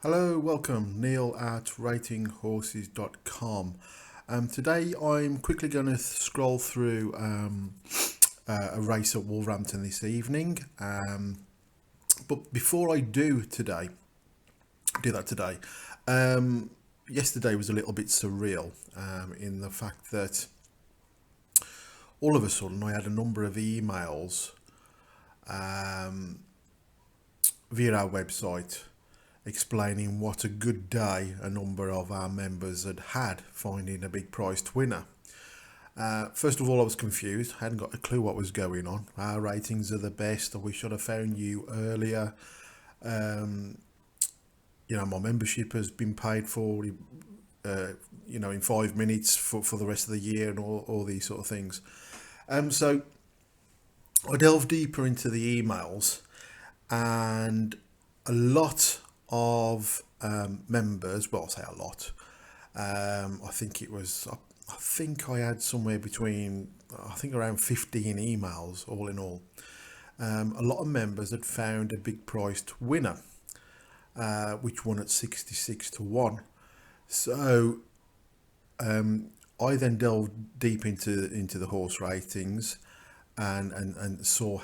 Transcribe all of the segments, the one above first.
Hello, welcome. Neil at ratinghorses.com. Today I'm quickly going to scroll through a race at Wolverhampton this evening. But before I do that today, yesterday was a little bit surreal in the fact that all of a sudden I had a number of emails via our website explaining what a good day a number of our members had finding a big priced winner. First of all, I was confused. I hadn't got a clue what was going on. Our ratings are the best. We should have found you earlier. My membership has been paid for, in 5 minutes for the rest of the year and all these sort of things. So I delved deeper into the emails, and a lot of members, well, I'll say a lot. I think I had somewhere between, around 15 emails all in all. A lot of members had found a big priced winner, which won at 66 to 1. So I then delved deep into the horse ratings and saw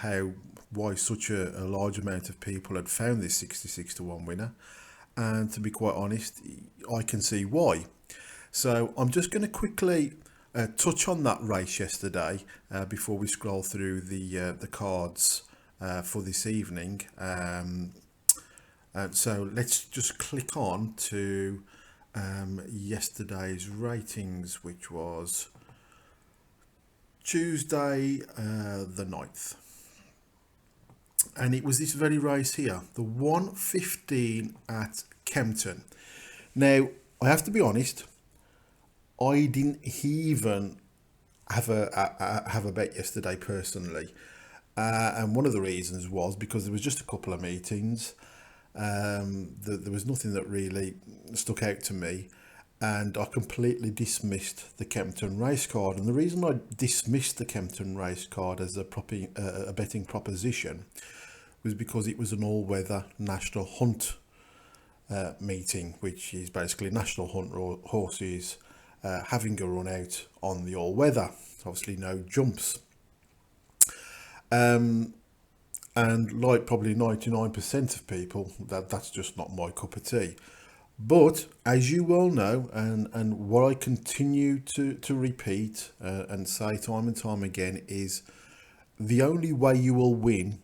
why such a large amount of people had found this 66 to 1 winner. And to be quite honest, I can see why. So I'm just going to quickly touch on that race yesterday before we scroll through the cards for this evening. So let's just click on to yesterday's ratings, which was Tuesday the 9th. And it was this very race here, the 1:15 at Kempton. Now, I have to be honest, I didn't even have a bet yesterday personally, and one of the reasons was because there was just a couple of meetings. There was nothing that really stuck out to me, and I completely dismissed the Kempton race card. And the reason I dismissed the Kempton race card as a betting proposition was because it was an all-weather national hunt meeting, which is basically national hunt horses having a run out on the all-weather. Obviously no jumps. And like probably 99% of people, that's just not my cup of tea. But as you well know, and what I continue to repeat and say time and time again, is the only way you will win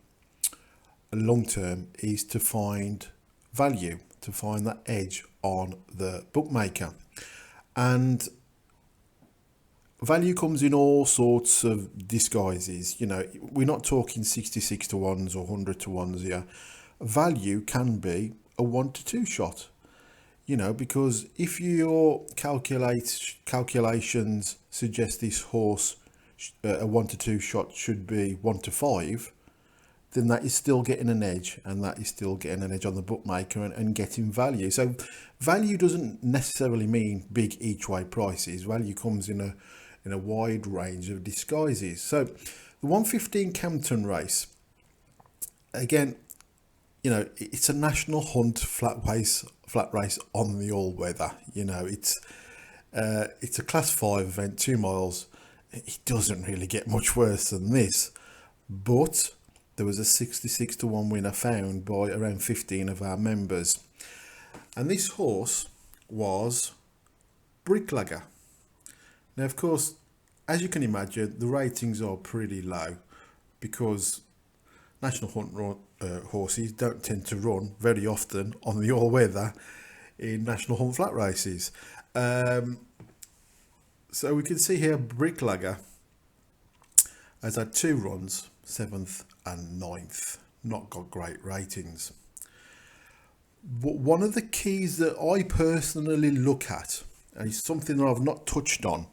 long term is to find value, to find that edge on the bookmaker. And value comes in all sorts of disguises. We're not talking 66 to 1s or 100 to 1s here. Value can be a 1 to 2 shot, because if your calculations suggest this horse a 1 to 2 shot should be 1 to 5, then that is still getting an edge, and that is still getting an edge on the bookmaker and getting value. So value doesn't necessarily mean big each way prices. Value comes in a wide range of disguises. So the 1:15 Kempton race, again, it's a national hunt flat race on the all weather. It's a class 5 event, 2 miles. It doesn't really get much worse than this, but there was a 66 to 1 winner found by around 15 of our members. And this horse was Bricklagger. Now, of course, as you can imagine, the ratings are pretty low because national hunt horses don't tend to run very often on the all-weather in national hunt flat races. So we can see here Bricklagger has had 2 runs, 7th and 9th, not got great ratings. But one of the keys that I personally look at, and it's something that I've not touched on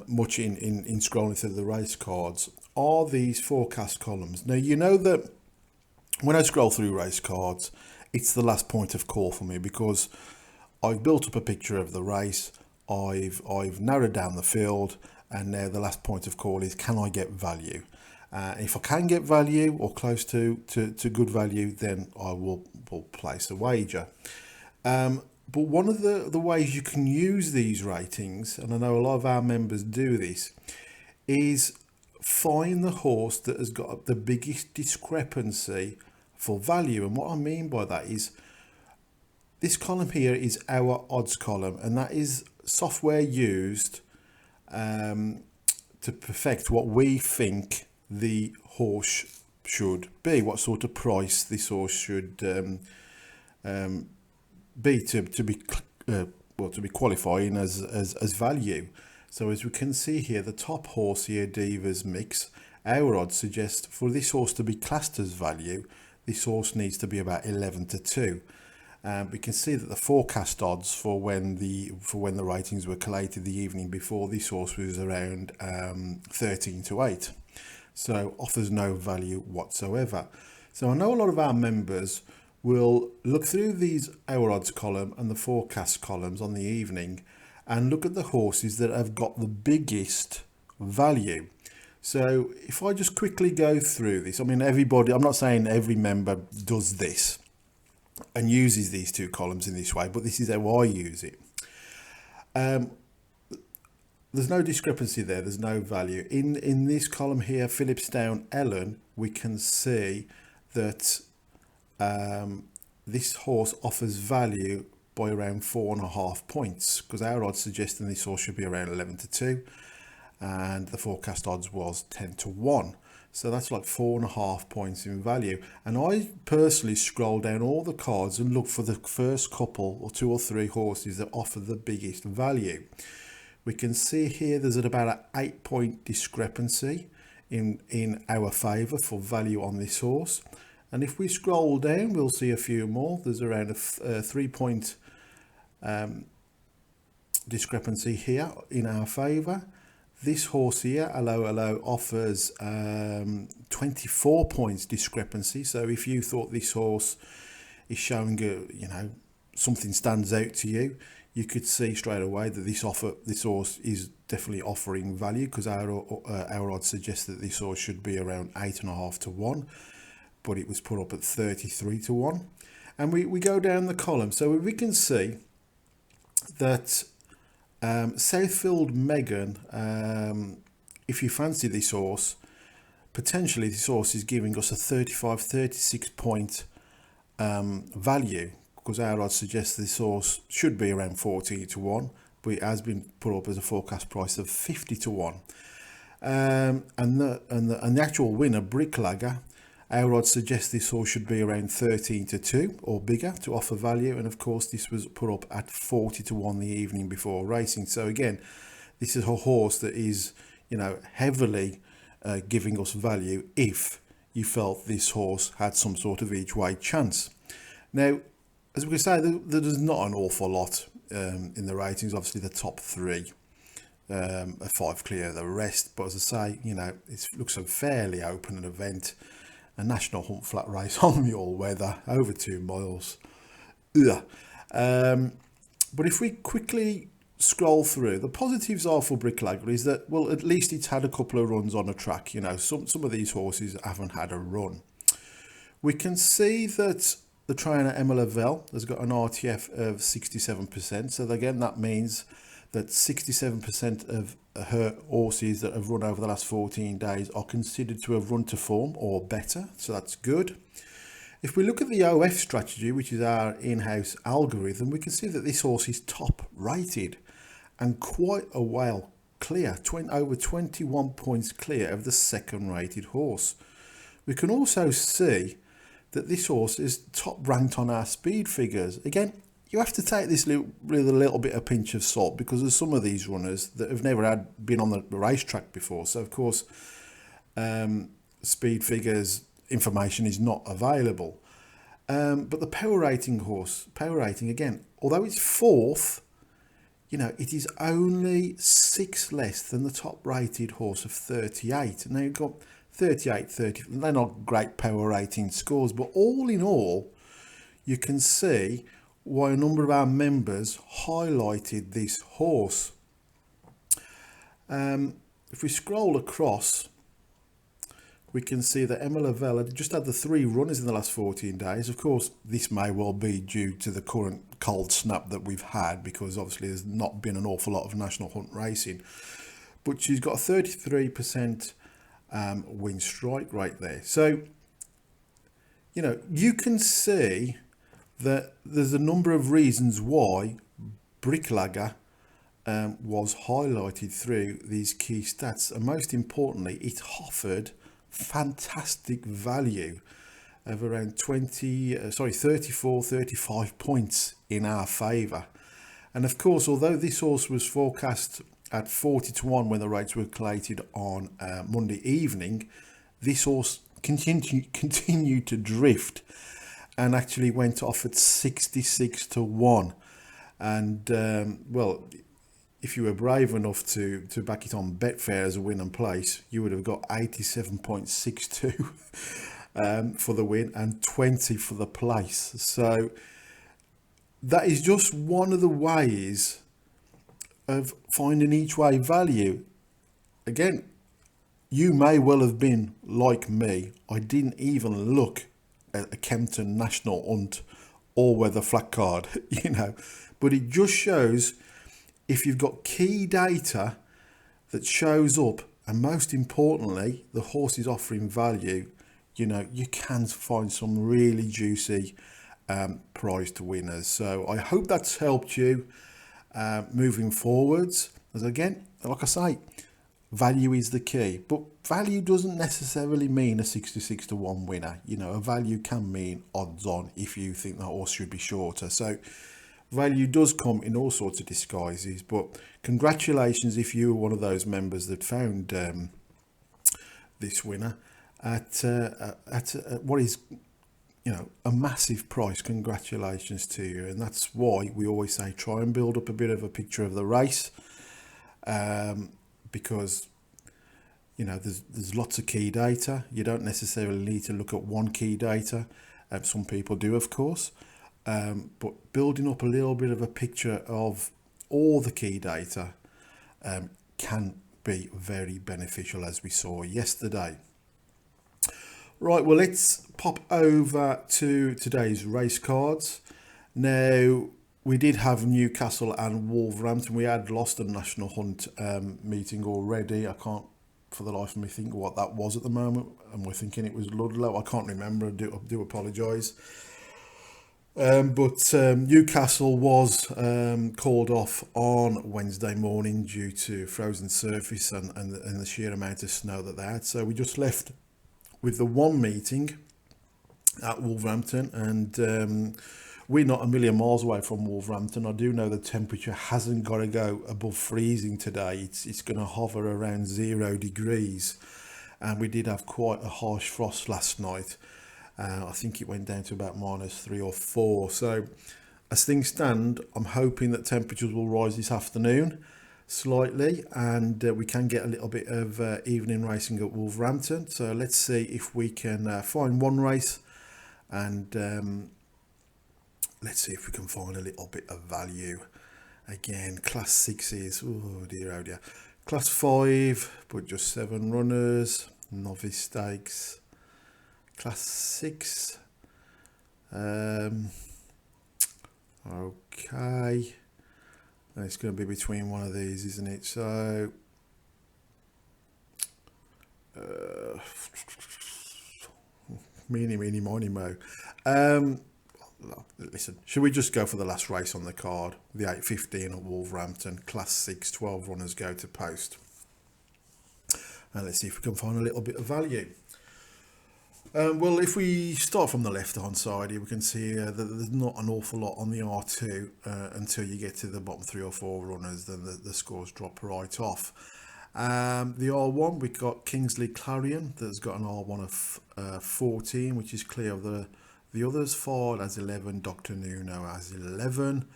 much in scrolling through the race cards, are these forecast columns. Now, you know that when I scroll through race cards, it's the last point of call for me, because I've built up a picture of the race, I've narrowed down the field, and now the last point of call is, can I get value? If I can get value or close to good value, then I will place a wager. But one of the ways you can use these ratings, and I know a lot of our members do this, is find the horse that has got the biggest discrepancy for value. And what I mean by that is this column here is our odds column, and that is software used to perfect what we think the horse should be, what sort of price this horse should be to be qualifying as value. So as we can see here, the top horse here, Diva's Mix, our odds suggest for this horse to be classed as value, this horse needs to be about 11-2. We can see that the forecast odds for when the ratings were collated the evening before, this horse was around 13-8. So offers no value whatsoever. So I know a lot of our members will look through these our odds column and the forecast columns on the evening and look at the horses that have got the biggest value. So if I just quickly go through this, I mean, everybody, I'm not saying every member does this and uses these two columns in this way, but this is how I use it. There's no discrepancy there, there's no value. In this column here, Phillipsdown Ellen, we can see that this horse offers value by around 4.5 points, because our odds suggesting this horse should be around 11-2 and the forecast odds was 10-1. So that's like 4.5 points in value. And I personally scroll down all the cards and look for the first couple or 2 or 3 horses that offer the biggest value. We can see here there's at about an 8-point discrepancy in our favour for value on this horse. And if we scroll down, we'll see a few more. There's around a 3-point discrepancy here in our favour. This horse here, Hello, offers 24 points discrepancy. So if you thought this horse is showing something stands out to you, you could see straight away that this horse is definitely offering value, because our odds suggest that this horse should be around 8.5-1, but it was put up at 33-1. And we go down the column, so we can see that Southfield Megan, if you fancy this horse, potentially this horse is giving us a 35-36 point value, because our odds suggest this horse should be around 14-1, but it has been put up as a forecast price of 50-1. And the actual winner, Bricklagger, our odds suggest this horse should be around 13-2 or bigger to offer value, and of course this was put up at 40-1 the evening before racing. So again, this is a horse that is heavily giving us value if you felt this horse had some sort of each way chance. Now, as we can say, there's not an awful lot in the ratings. Obviously the top 3 are 5 clear of the rest, but as I say, it looks a fairly open event. A national hunt flat race on mule weather, over 2 miles. But if we quickly scroll through, the positives are for Bricklagger is that, well, at least it's had a couple of runs on a track. Some of these horses haven't had a run. We can see that the trainer Emma Lavelle has got an RTF of 67%. So again, that means that 67% of her horses that have run over the last 14 days are considered to have run to form or better. So that's good. If we look at the OF strategy, which is our in-house algorithm, we can see that this horse is top rated and quite a while clear, over 21 points clear of the second rated horse. We can also see that this horse is top ranked on our speed figures. Again, you have to take this with a little bit of pinch of salt, because there's some of these runners that have never been on the racetrack before. So of course, speed figures information is not available. But the power rating again, although it's 4th, it is only 6 less than the top rated horse of 38. Now you've got 38, 30. They're not great power rating scores, but all in all, you can see why a number of our members highlighted this horse. If we scroll across, we can see that Emma Lavelle had just had the 3 runners in the last 14 days. Of course, this may well be due to the current cold snap that we've had, because obviously there's not been an awful lot of national hunt racing. But she's got a 33% win strike rate there. So, you know, you can see that there's a number of reasons why Bricklagger was highlighted through these key stats, and most importantly, it offered fantastic value of around 35 points in our favour. And of course, although this horse was forecast at 40 to 1 when the rates were collated on Monday evening, this horse continued to drift and actually went off at 66 to 1. And well, if you were brave enough to back it on Betfair as a win and place, you would have got 87.62 for the win and 20 for the place. So that is just one of the ways of finding each way value. Again, you may well have been like me. I didn't even look at a Kempton National Hunt all-weather flat card, you know, but it just shows, if you've got key data that shows up, and most importantly, the horse is offering value, you know, you can find some really juicy prized winners. So I hope that's helped you moving forwards. As again, like I say, value is the key, but value doesn't necessarily mean a 66 to 1 winner. You know, a value can mean odds on if you think that horse should be shorter. So value does come in all sorts of disguises, but congratulations if you were one of those members that found this winner at what is, you know, a massive price. Congratulations to you. And that's why we always say try and build up a bit of a picture of the race, because, you know, there's lots of key data. You don't necessarily need to look at one key data. Some people do, of course. But building up a little bit of a picture of all the key data can be very beneficial, as we saw yesterday. Right, well, let's pop over to today's race cards. Now, we did have Newcastle and Wolverhampton. We had lost a National Hunt meeting already. I can't for the life of me think what that was at the moment, and we're thinking it was Ludlow. I can't remember. I do apologise. But Newcastle was called off on Wednesday morning due to frozen surface and the sheer amount of snow that they had. So we just left with the one meeting at Wolverhampton, and we're not a million miles away from Wolverhampton. I do know the temperature hasn't got to go above freezing today. It's going to hover around 0 degrees, and we did have quite a harsh frost last night. I think it went down to about -3 or 4. So as things stand, I'm hoping that temperatures will rise this afternoon slightly, and we can get a little bit of evening racing at Wolverhampton. So let's see if we can find one race, and let's see if we can find a little bit of value. Again, class 6s, oh dear, class 5, but just 7 runners, novice stakes. Class 6, okay, it's going to be between one of these, isn't it? So meeny, miny, mo. Listen, should we just go for the last race on the card, the 8:15 at Wolverhampton, class 6, 12 runners go to post, and let's see if we can find a little bit of value. Well, if we start from the left-hand side here, we can see that there's not an awful lot on the R2 until you get to the bottom 3 or 4 runners, then the scores drop right off. The R1, we've got Kingsley Clarion, that's got an R1 of 14, which is clear of the others. Ford has 11, Dr. Nuno has 11,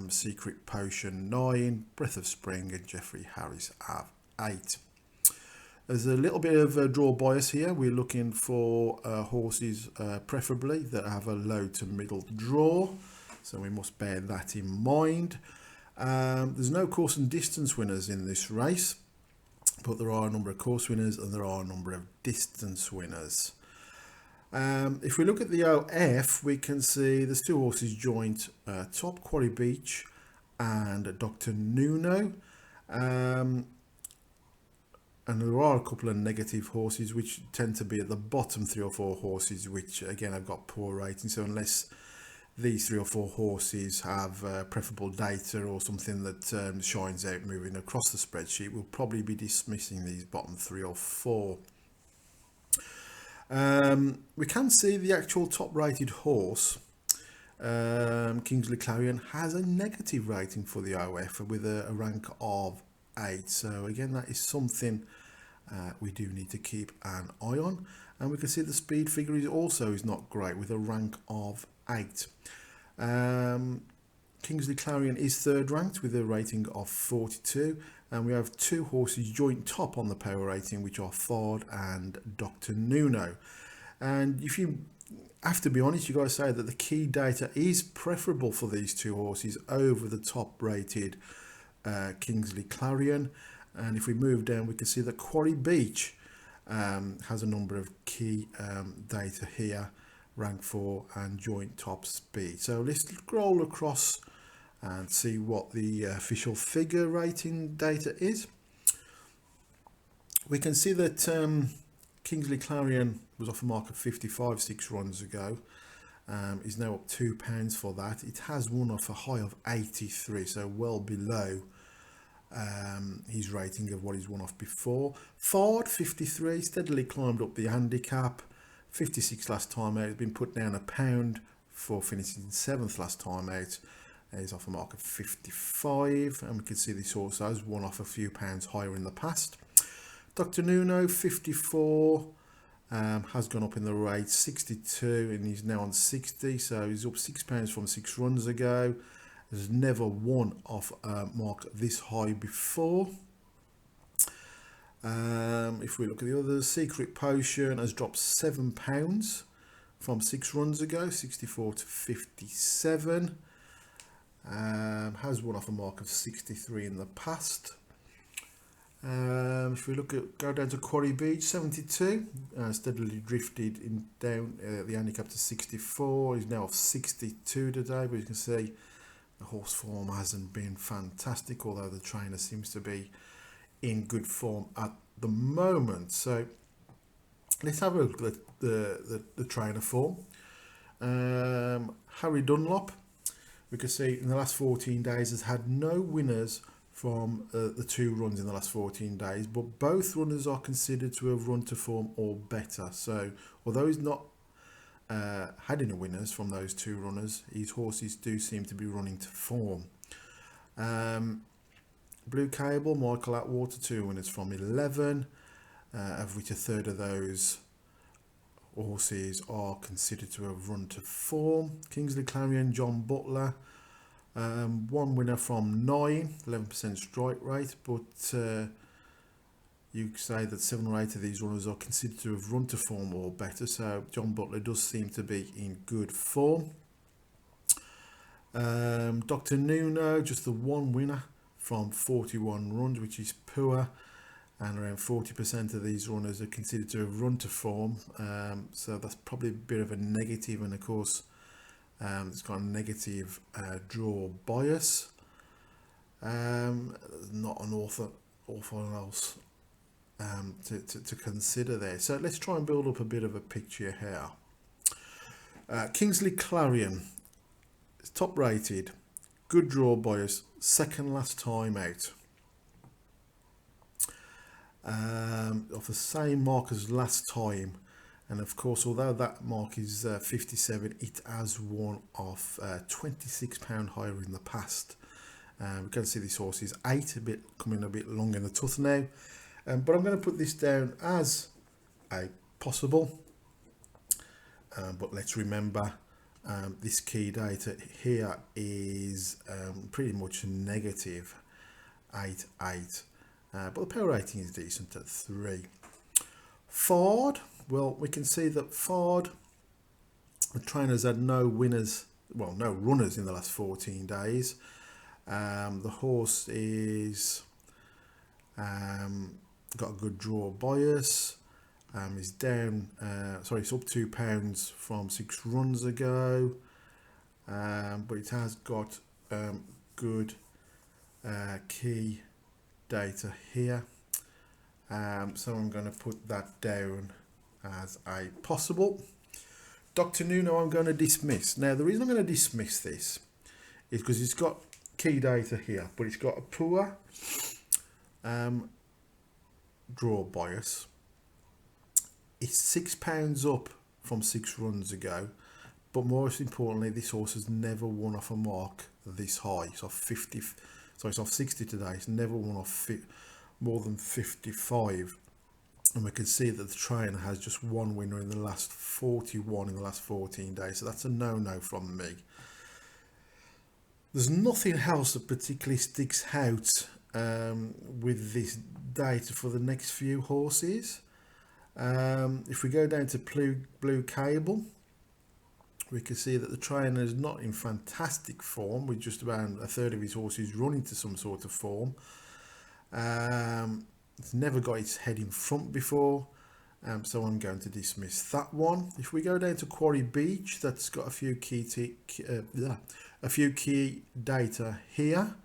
Secret Potion 9, Breath of Spring and Jeffrey Harris have 8. There's a little bit of a draw bias here. We're looking for horses preferably that have a low to middle draw, so we must bear that in mind. There's no course and distance winners in this race, but there are a number of course winners and there are a number of distance winners. If we look at the OF, we can see there's two horses joint, Top Quarry Beach and Dr. Nuno. And there are a couple of negative horses which tend to be at the bottom 3 or 4 horses, which again have got poor ratings. So unless these 3 or 4 horses have preferable data or something that shines out moving across the spreadsheet, we'll probably be dismissing these bottom 3 or 4. We can see the actual top rated horse, Kingsley Clarion, has a negative rating for the OF with a rank of 8. So again, that is something we do need to keep an eye on. And we can see the speed figure is not great with a rank of 8. Kingsley Clarion is 3rd ranked with a rating of 42, and we have 2 horses joint top on the power rating, which are Ford and Dr. Nuno. And if you have to be honest, you got to say that the key data is preferable for these 2 horses over the top rated Kingsley Clarion. And if we move down, we can see that Quarry Beach has a number of key data here, rank 4 and joint top speed. So let's scroll across and see what the official figure rating data is. We can see that Kingsley Clarion was off a mark of 55 6 runs ago. Is now up £2 for that. It has won off a high of 83, so well below his rating of what he's won off before. Ford 53 steadily climbed up the handicap. 56 last time out. Has been put down £1 for finishing 7th last time out. He's off a mark of 55, and we can see this horse has won off a few pounds higher in the past. Dr. Nuno 54 has gone up in the rate, 62, and he's now on 60, so he's up £6 from 6 runs ago. Has never won off a mark this high before. If we look at the others, Secret Potion has dropped £7 from 6 runs ago, 64 to 57. Has won off a mark of 63 in the past. If we go down to Quarry Beach, 72, steadily drifted down the handicap to 64. He's now off 62 today, but you can see the horse form hasn't been fantastic, although the trainer seems to be in good form at the moment. So let's have a look at the trainer form. Harry Dunlop, we can see in the last 14 days has had no winners from the 2 runs in the last 14 days, but both runners are considered to have run to form or better. So although he's not had any winners from those 2 runners, his horses do seem to be running to form. Blue Cable, Michael Atwater, 2 winners from 11, of which a third of those horses are considered to have run to form. Kingsley Clarion, John Butler, 1 winner from 9, 11% strike rate, but you say that 7 or 8 of these runners are considered to have run to form or better, so John Butler does seem to be in good form. Dr. Nuno, just the 1 winner from 41 runs, which is poor, and around 40% of these runners are considered to have run to form, so that's probably a bit of a negative, and of course it's got a negative draw bias. Not an awful else to consider there. So let's try and build up a bit of a picture here. Kingsley Clarion is top rated, good draw bias, 2nd last time out, of the same mark as last time, and of course although that mark is 57, it has won off £26 higher in the past. We can see this horse is 8, coming a bit long in the tooth now, but I'm going to put this down as a possible, but let's remember this key data here is pretty much negative 8, but the power rating is decent at 3. Ford, well, we can see that Ford, the trainer's had no runners in the last 14 days. The horse is got a good draw bias. Is down, sorry, it's up £2 from 6 runs ago, but it has got good key data here. So I'm going to put that down as a possible. Dr. Nuno, I'm going to dismiss. Now, the reason I'm going to dismiss this is because it's got key data here, but it's got a poor draw bias. It's £6 up from 6 runs ago, but most importantly, this horse has never won off a mark this high. It's off 50, so it's off 60 today. It's never won off more than 55, and we can see that the trainer has just one winner in the last 41 in the last 14 days. So that's a no-no from me. There's nothing else that particularly sticks out with this data for the next few horses. If we go down to blue cable, we can see that the trainer is not in fantastic form, with just about a third of his horses running to some sort of form. It's never got its head in front before, so I'm going to dismiss that one. If we go down to Quarry Beach, that's got a few key data here,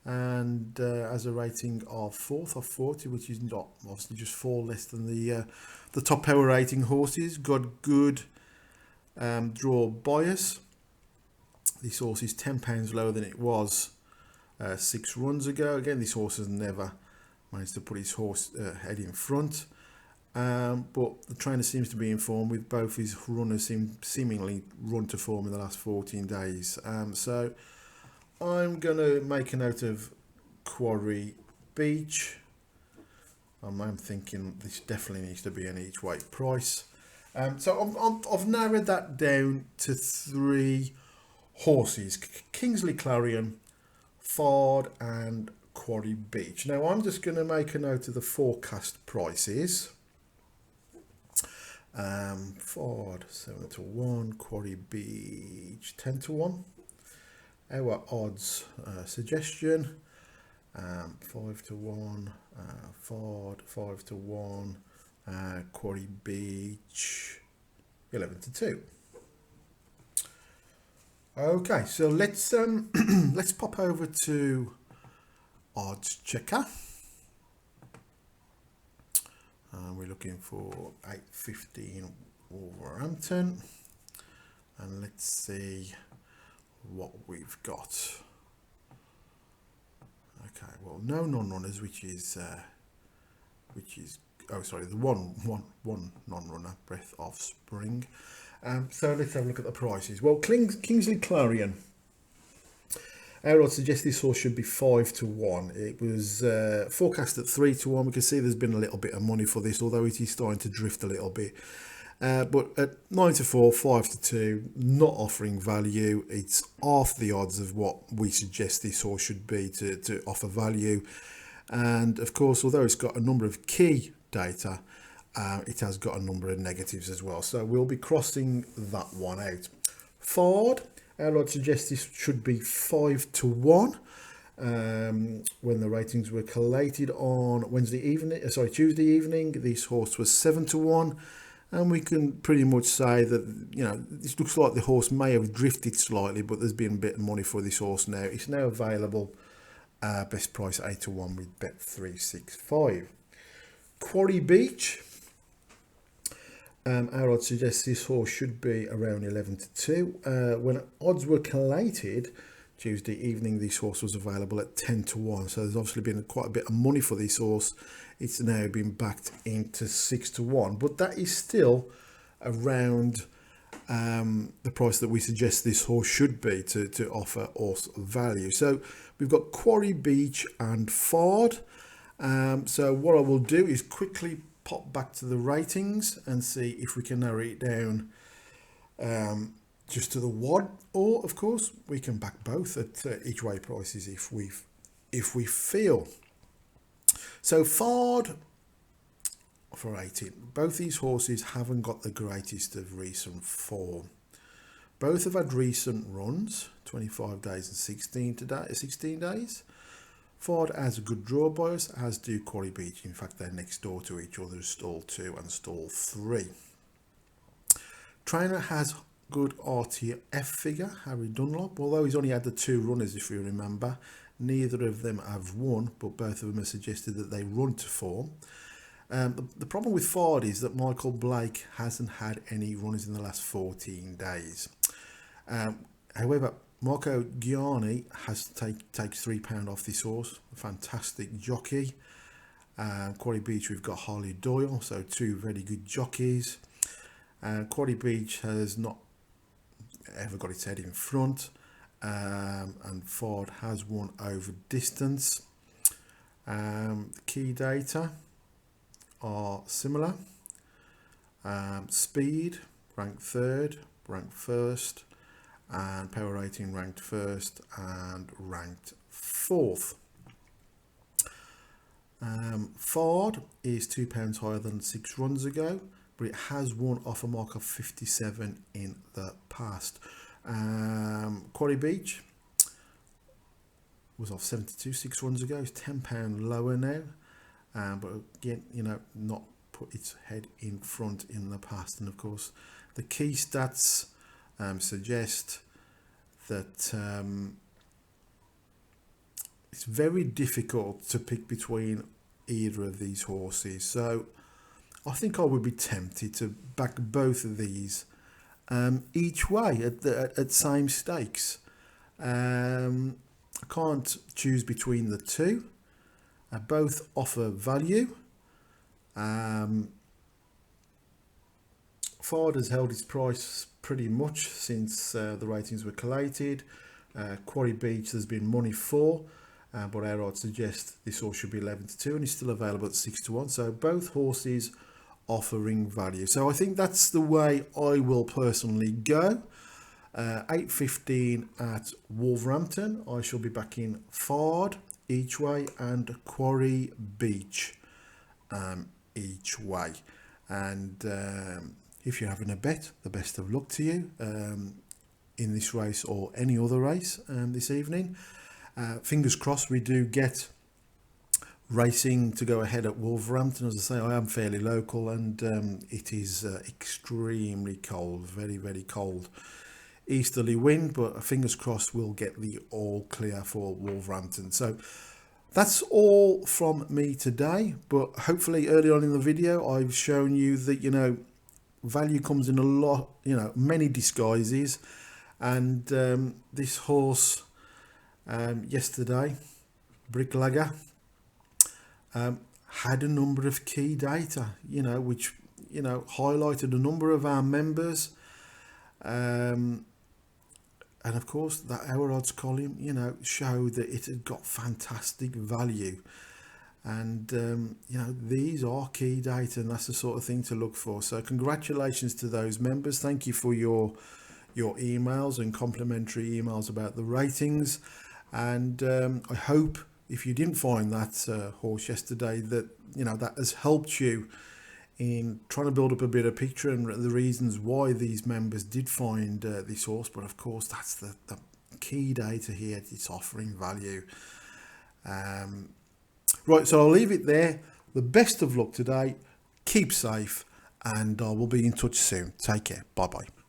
and has a rating of 4th of 40, which is not obviously just 4 less than the top power rating horses. Got good draw bias. This horse is £10 lower than it was 6 runs ago. Again, this horse has never managed to put his horse head in front, but the trainer seems to be in form, with both his runners seemingly run to form in the last 14 days. So I'm going to make a note of Quarry Beach. I'm thinking this definitely needs to be an each way price. So I've narrowed that down to 3 horses: Kingsley Clarion, Ford and Quarry Beach. Now I'm just going to make a note of the forecast prices. Ford 7 to 1, Quarry Beach 10 to 1. Our odds suggestion: 5 to 1, Ford 5 to 1, Quarry Beach 11 to 2. Okay, so let's let's pop over to odds checker. We're looking for 8.15 Wolverhampton, and let's see what we've got. Okay, well, no non-runners, which is oh sorry, the one non-runner, Breath of Spring. So let's have a look at the prices. Well, Kingsley Clarion, I would suggest this horse should be 5 to 1. It was forecast at 3 to 1. We can see there's been a little bit of money for this, although it is starting to drift a little bit. But at 9 to 4, 5 to 2, not offering value. It's half the odds of what we suggest this horse should be to offer value. And of course, although it's got a number of key data, it has got a number of negatives as well. So we'll be crossing that one out. Ford, I'd suggest this should be 5 to 1. When the ratings were collated on Tuesday evening, this horse was 7 to 1. And we can pretty much say that, you know, this looks like the horse may have drifted slightly, but there's been a bit of money for this horse now. It's now available, best price 8 to 1 with Bet365. Quarry Beach, I'd suggest this horse should be around 11 to 2. When odds were collated Tuesday evening, this horse was available at 10 to 1. So there's obviously been quite a bit of money for this horse. It's now been backed into 6 to 1, but that is still around the price that we suggest this horse should be to offer us value. So we've got Quarry Beach and Ford. So what I will do is quickly pop back to the ratings and see if we can narrow it down just to the WOD, or of course we can back both at each way prices if we feel. So Ford for 18. Both these horses haven't got the greatest of recent form. Both have had recent runs, 25 days and 16 days. Ford has a good draw bias, as do Quarry Beach. In fact, they're next door to each other, stall 2 and stall 3. Trainer has good RTF figure, Harry Dunlop, although he's only had the 2 runners, if you remember. Neither of them have won, but both of them have suggested that they run to form. The problem with Ford is that Michael Blake hasn't had any runners in the last 14 days. However, Marco Gianni takes £3 off this horse. A fantastic jockey. Quarry Beach, we've got Harley Doyle, so 2 very good jockeys. Quarry Beach has not ever got its head in front, and Ford has won over distance. The key data are similar. Speed ranked 3rd, ranked 1st, and power rating ranked 1st and ranked 4th. Ford is £2 higher than 6 runs ago, but it has won off a mark of 57 in the past. Quarry Beach was off 72 6 runs ago. It's £10 lower now, but again, not put its head in front in the past. And of course, the key stats suggest that it's very difficult to pick between either of these horses. So I think I would be tempted to back both of these each way at same stakes. I can't choose between the 2. Both offer value. Ford has held its price pretty much since the ratings were collated. Quarry Beach there's been money for, but our odds suggest this horse should be 11-2 and is still available at 6-1. So both horses offering value. So I think that's the way I will personally go. 8:15 at Wolverhampton. I shall be backing Ford each way and Quarry Beach each way. And if you're having a bet, the best of luck to you in this race or any other race this evening. Fingers crossed we do get racing to go ahead at Wolverhampton. As I say, I am fairly local, and it is extremely cold, very, very cold. Easterly wind, but fingers crossed we'll get the all clear for Wolverhampton. So that's all from me today, but hopefully early on in the video I've shown you that value comes in a lot, many disguises. And this horse yesterday, Bricklagger, had a number of key data, which highlighted a number of our members, and of course that our odds column showed that it had got fantastic value. And these are key data, and that's the sort of thing to look for. So congratulations to those members. Thank you for your emails and complimentary emails about the ratings. And I hope if you didn't find that horse yesterday, that that has helped you in trying to build up a bit of picture and the reasons why these members did find this horse. But of course, that's the key data here. It's offering value. Right, so I'll leave it there. The best of luck today. Keep safe, and I will be in touch soon. Take care. Bye bye.